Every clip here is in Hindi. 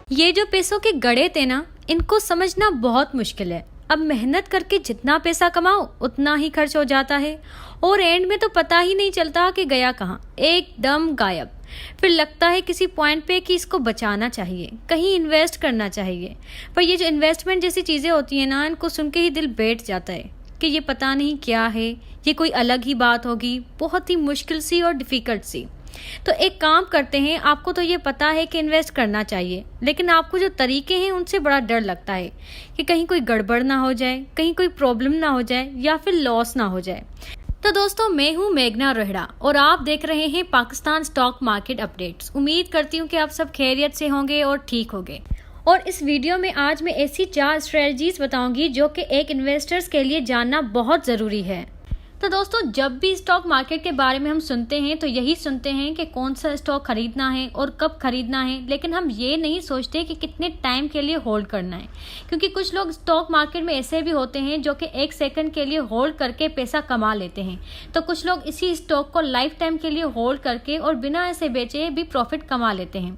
ये जो पैसों के गड़े थे ना, इनको समझना बहुत मुश्किल है। अब मेहनत करके जितना पैसा कमाओ उतना ही खर्च हो जाता है और एंड में तो पता ही नहीं चलता कि गया कहाँ, एकदम गायब। फिर लगता है किसी पॉइंट पे कि इसको बचाना चाहिए, कहीं इन्वेस्ट करना चाहिए। पर ये जो इन्वेस्टमेंट जैसी चीज़ें होती हैं ना, इनको सुन के ही दिल बैठ जाता है कि ये पता नहीं क्या है, ये कोई अलग ही बात होगी, बहुत ही मुश्किल सी और डिफ़िकल्ट सी। तो एक काम करते हैं, आपको तो ये पता है कि इन्वेस्ट करना चाहिए, लेकिन आपको जो तरीके हैं उनसे बड़ा डर लगता है कि कहीं कोई गड़बड़ ना हो जाए, कहीं कोई प्रॉब्लम ना हो जाए या फिर लॉस ना हो जाए। तो दोस्तों, मैं हूं मेघना रोहिड़ा और आप देख रहे हैं पाकिस्तान स्टॉक मार्केट अपडेट्स। उम्मीद करती हूं कि आप सब खैरियत से होंगे और ठीक होंगे। और इस वीडियो में आज मैं ऐसी 4 स्ट्रेटजीज बताऊंगी जो कि एक इन्वेस्टर्स के लिए जानना बहुत ज़रूरी है। तो दोस्तों, जब भी स्टॉक मार्केट के बारे में हम सुनते हैं तो यही सुनते हैं कि कौन सा स्टॉक खरीदना है और कब खरीदना है, लेकिन हम ये नहीं सोचते कि कितने टाइम के लिए होल्ड करना है। क्योंकि कुछ लोग स्टॉक मार्केट में ऐसे भी होते हैं जो कि 1 सेकंड के लिए होल्ड करके पैसा कमा लेते हैं, तो कुछ लोग इसी स्टॉक को लाइफ टाइम के लिए होल्ड करके और बिना ऐसे बेचे भी प्रॉफिट कमा लेते हैं।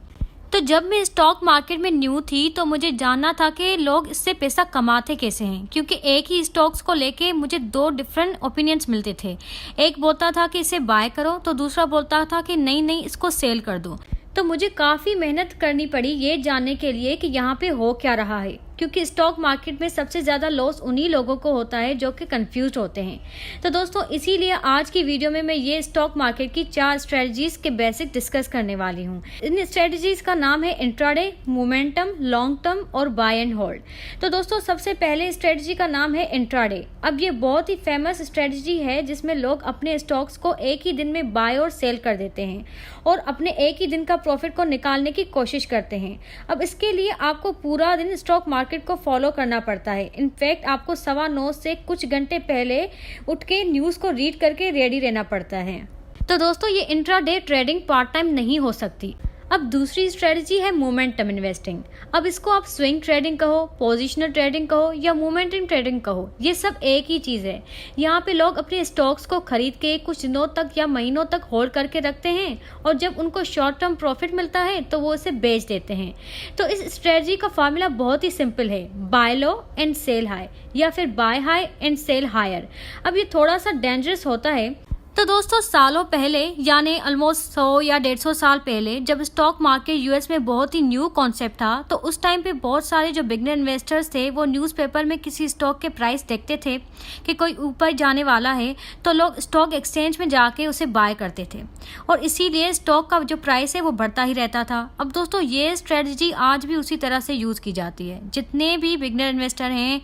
तो जब मैं स्टॉक मार्केट में न्यू थी तो मुझे जानना था कि लोग इससे पैसा कमाते कैसे हैं, क्योंकि एक ही स्टॉक्स को लेके मुझे 2 डिफरेंट ओपिनियंस मिलते थे। एक बोलता था कि इसे बाय करो, तो दूसरा बोलता था कि नहीं इसको सेल कर दो। तो मुझे काफ़ी मेहनत करनी पड़ी ये जानने के लिए कि यहाँ पे हो क्या रहा है, क्योंकि स्टॉक मार्केट में सबसे ज़्यादा लॉस उन्हीं लोगों को होता है जो कि कंफ्यूज होते हैं। तो दोस्तों, इसीलिए आज की वीडियो में मैं ये स्टॉक मार्केट की 4 स्ट्रेटजीज के बेसिक डिस्कस करने वाली हूँ। इन स्ट्रेटजीज का नाम है इंट्राडे, मोमेंटम, लॉन्ग टर्म और बाय एंड होल्ड। तो दोस्तों, सबसे पहले स्ट्रेटजी का नाम है इंट्राडे। अब ये बहुत ही फेमस स्ट्रेटजी है जिसमें लोग अपने स्टॉक्स को एक ही दिन में बाय और सेल कर देते हैं और अपने एक ही दिन का प्रॉफिट को निकालने की कोशिश करते हैं। अब इसके लिए आपको पूरा दिन स्टॉक मार्केट को फॉलो करना पड़ता है। इनफैक्ट आपको 9:15 से कुछ घंटे पहले उठ के न्यूज़ को रीड करके रेडी रहना पड़ता है। तो दोस्तों, ये इंट्राडे ट्रेडिंग पार्ट टाइम नहीं हो सकती। अब दूसरी स्ट्रेटजी है मोमेंटम इन्वेस्टिंग। अब इसको आप स्विंग ट्रेडिंग कहो, पोजिशनल ट्रेडिंग कहो या मोमेंटम ट्रेडिंग कहो, ये सब एक ही चीज़ है। यहाँ पे लोग अपने स्टॉक्स को खरीद के कुछ दिनों तक या महीनों तक होल्ड करके रखते हैं और जब उनको शॉर्ट टर्म प्रॉफिट मिलता है तो वो इसे बेच देते हैं। तो इस स्ट्रेटजी का फॉर्मूला बहुत ही सिंपल है, buy low and sell high या फिर buy high and sell higher. अब ये थोड़ा सा डेंजरस होता है। तो दोस्तों, सालों पहले यानी ऑलमोस्ट 100 या 150 साल पहले जब स्टॉक मार्केट यूएस में बहुत ही न्यू कॉन्सेप्ट था, तो उस टाइम पे बहुत सारे जो बिगनर इन्वेस्टर्स थे वो न्यूज़पेपर में किसी स्टॉक के प्राइस देखते थे कि कोई ऊपर जाने वाला है, तो लोग स्टॉक एक्सचेंज में जाके उसे बाय करते थे और इसीलिए स्टॉक का जो प्राइस है वो बढ़ता ही रहता था। अब दोस्तों, ये स्ट्रेटजी आज भी उसी तरह से यूज़ की जाती है। जितने भी बिगनर इन्वेस्टर हैं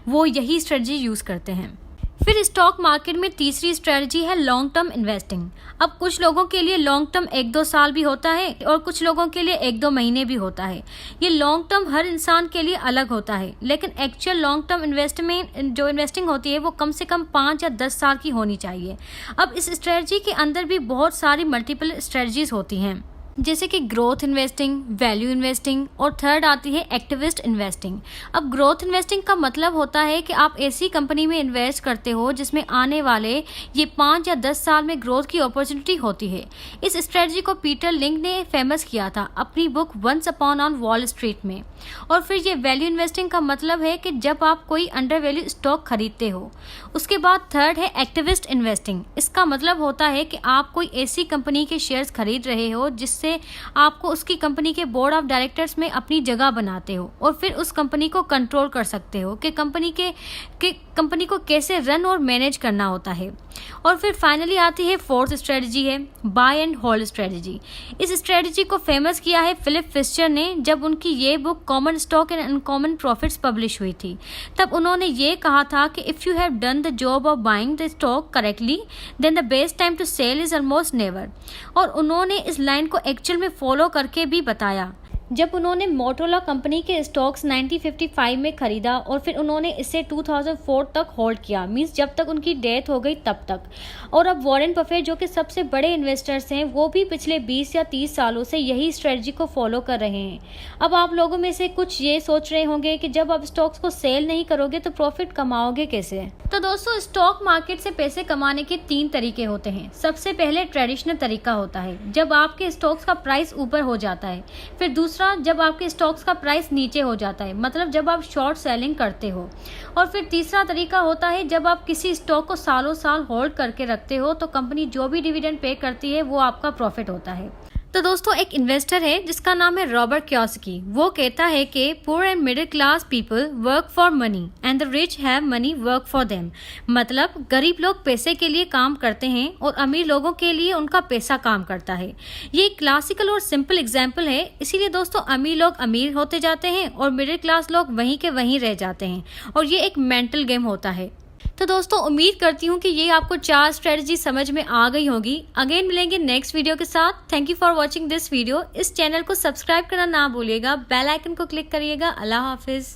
वो यही स्ट्रेटजी यूज़ करते हैं। फिर स्टॉक मार्केट में तीसरी स्ट्रेटजी है लॉन्ग टर्म इन्वेस्टिंग। अब कुछ लोगों के लिए लॉन्ग टर्म 1-2 साल भी होता है और कुछ लोगों के लिए 1-2 महीने भी होता है। ये लॉन्ग टर्म हर इंसान के लिए अलग होता है, लेकिन एक्चुअल लॉन्ग टर्म इन्वेस्टिंग होती है वो कम से कम 5 या 10 साल की होनी चाहिए। अब इस स्ट्रेटजी के अंदर भी बहुत सारी मल्टीपल स्ट्रेटजीज होती हैं, जैसे कि ग्रोथ इन्वेस्टिंग, वैल्यू इन्वेस्टिंग और थर्ड आती है एक्टिविस्ट इन्वेस्टिंग। अब ग्रोथ इन्वेस्टिंग का मतलब होता है कि आप ऐसी कंपनी में इन्वेस्ट करते हो जिसमें आने वाले ये 5 या 10 साल में ग्रोथ की अपॉर्चुनिटी होती है। इस स्ट्रेटजी को पीटर लिंच ने फेमस किया था अपनी book once upon on wall street में। और फिर ये वैल्यू इन्वेस्टिंग का मतलब है कि जब आप कोई अंडर वैल्यू स्टॉक खरीदते हो। उसके बाद थर्ड है एक्टिविस्ट इन्वेस्टिंग। इसका मतलब होता है कि आप कोई ऐसी कंपनी के शेयर्स खरीद रहे हो जिससे आपको उसकी कंपनी के बोर्ड ऑफ डायरेक्टर्स में अपनी जगह बनाते हो और फिर उस कंपनी को कंट्रोल कर सकते हो कि कंपनी को कैसे रन और मैनेज करना होता है। और फिर फाइनली आती है फोर्थ स्ट्रेटजी है बाय एंड होल्ड स्ट्रेटजी। इस स्ट्रेटजी को फेमस किया है फिलिप फिशर ने जब उनकी ये book common stock and uncommon profits publish हुई थी। तब उन्होंने ये कहा था कि if you have done the job of buying the stock correctly then the best time to sell is almost never. और उन्होंने इस लाइन को एक्चुअल में फॉलो करके भी बताया। जब उन्होंने मोटोरोला कंपनी के स्टॉक्स 1955 में खरीदा और फिर उन्होंने इसे 2004 तक होल्ड किया, मींस जब तक उनकी डेथ हो गई तब तक। और अब वॉरेन बफेट जो कि सबसे बड़े इन्वेस्टर्स हैं वो भी पिछले 20 या 30 सालों से यही स्ट्रेटजी को फॉलो कर रहे हैं। अब आप लोगों में से कुछ ये सोच रहे होंगे कि जब आप स्टॉक्स को सेल नहीं करोगे तो प्रॉफिट कमाओगे कैसे। तो दोस्तों, स्टॉक मार्केट से पैसे कमाने के 3 तरीके होते हैं। सबसे पहले ट्रेडिशनल तरीका होता है जब आपके स्टॉक्स का प्राइस ऊपर हो जाता है। फिर दूसरा दूसरा, जब आपके स्टॉक्स का प्राइस नीचे हो जाता है, मतलब जब आप शॉर्ट सेलिंग करते हो। और फिर तीसरा तरीका होता है जब आप किसी स्टॉक को सालों साल होल्ड करके रखते हो तो कंपनी जो भी डिविडेंड पे करती है वो आपका प्रॉफिट होता है। तो दोस्तों, एक इन्वेस्टर है जिसका नाम है रॉबर्ट कियोसाकी। वो कहता है कि poor and middle class people work for money and the rich have money work for them. मतलब गरीब लोग पैसे के लिए काम करते हैं और अमीर लोगों के लिए उनका पैसा काम करता है। ये एक क्लासिकल और सिंपल एग्जाम्पल है। इसीलिए दोस्तों, अमीर लोग अमीर होते जाते हैं और मिडिल क्लास लोग वहीं के वहीं रह जाते हैं, और ये एक मेंटल गेम होता है। तो दोस्तों, उम्मीद करती हूँ कि ये आपको 4 स्ट्रेटजी समझ में आ गई होगी। अगेन मिलेंगे नेक्स्ट वीडियो के साथ। Thank you for watching this video. इस चैनल को सब्सक्राइब करना ना भूलिएगा, बेल आइकन को क्लिक करिएगा। अल्लाह हाफिज।